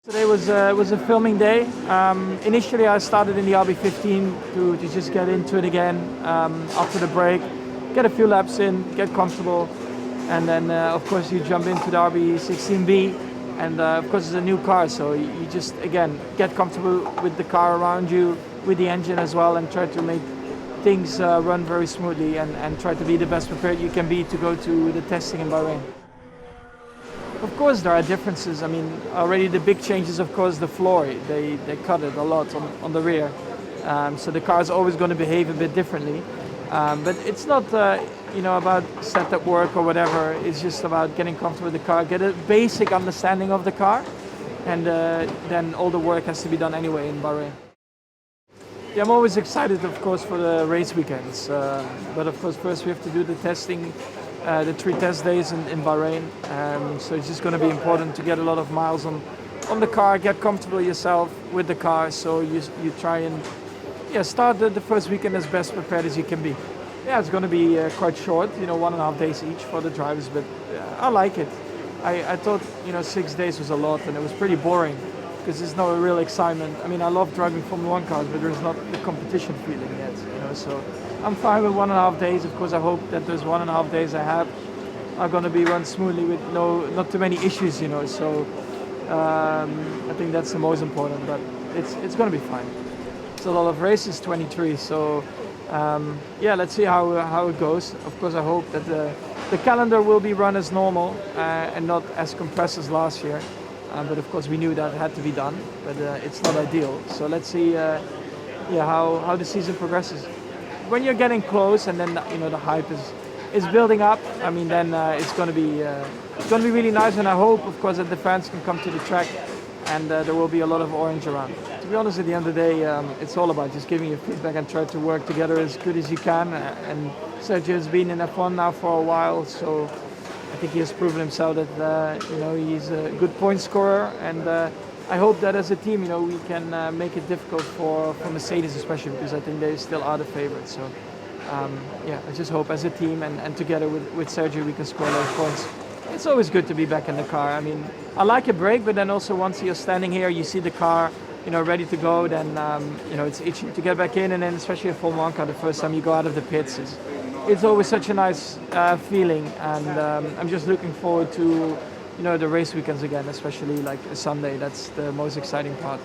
Today was a filming day. Initially I started in the RB15 to just get into it again after the break, get a few laps in, get comfortable, and then of course you jump into the RB16B, and of course it's a new car, so you just again get comfortable with the car around you, with the engine as well, and try to make things run very smoothly and try to be the best prepared you can be to go to the testing in Bahrain. Of course there are differences. I mean, already the big changes, of course, the floor, they cut it a lot on the rear. So the car is always going to behave a bit differently. But it's not about setup work or whatever. It's just about getting comfortable with the car, get a basic understanding of the car, and then all the work has to be done anyway in Bahrain. Yeah, I'm always excited, of course, for the race weekends. But of course, first we have to do the testing, the 3 test days in Bahrain. So it's just going to be important to get a lot of miles on the car, get comfortable yourself with the car. So you try and start the first weekend as best prepared as you can be. Yeah, it's going to be quite short, 1.5 days each for the drivers, but I like it. I thought 6 days was a lot, and it was pretty boring because there's no real excitement. I mean, I love driving Formula 1 cars, but there's not the competition feeling yet, so I'm fine with 1.5 days. Of course, I hope that those 1.5 days I have are going to be run smoothly with not too many issues, so I think that's the most important, but it's going to be fine. It's a lot of races, 23, so let's see how it goes. Of course, I hope that the calendar will be run as normal and not as compressed as last year. But of course we knew that had to be done, but it's not ideal. So let's see how the season progresses. When you're getting close and then the hype is building up, I mean, then it's going to be really nice, and I hope, of course, that the fans can come to the track and there will be a lot of orange around. To be honest, at the end of the day, it's all about just giving you feedback and try to work together as good as you can. And Sergio has been in F1 now for a while, so I think he has proven himself that he's a good point scorer, and I hope that as a team we can make it difficult for Mercedes especially, because I think they still are the favorites. So I just hope as a team and together with Sergio we can score those points. It's always good to be back in the car. I mean, I like a break, but then also once you're standing here, you see the car ready to go, then it's itchy to get back in, and then especially a Formula 1 car, the first time you go out of the pits it's always such a nice feeling, and I'm just looking forward to the race weekends again, especially like a Sunday. That's the most exciting part.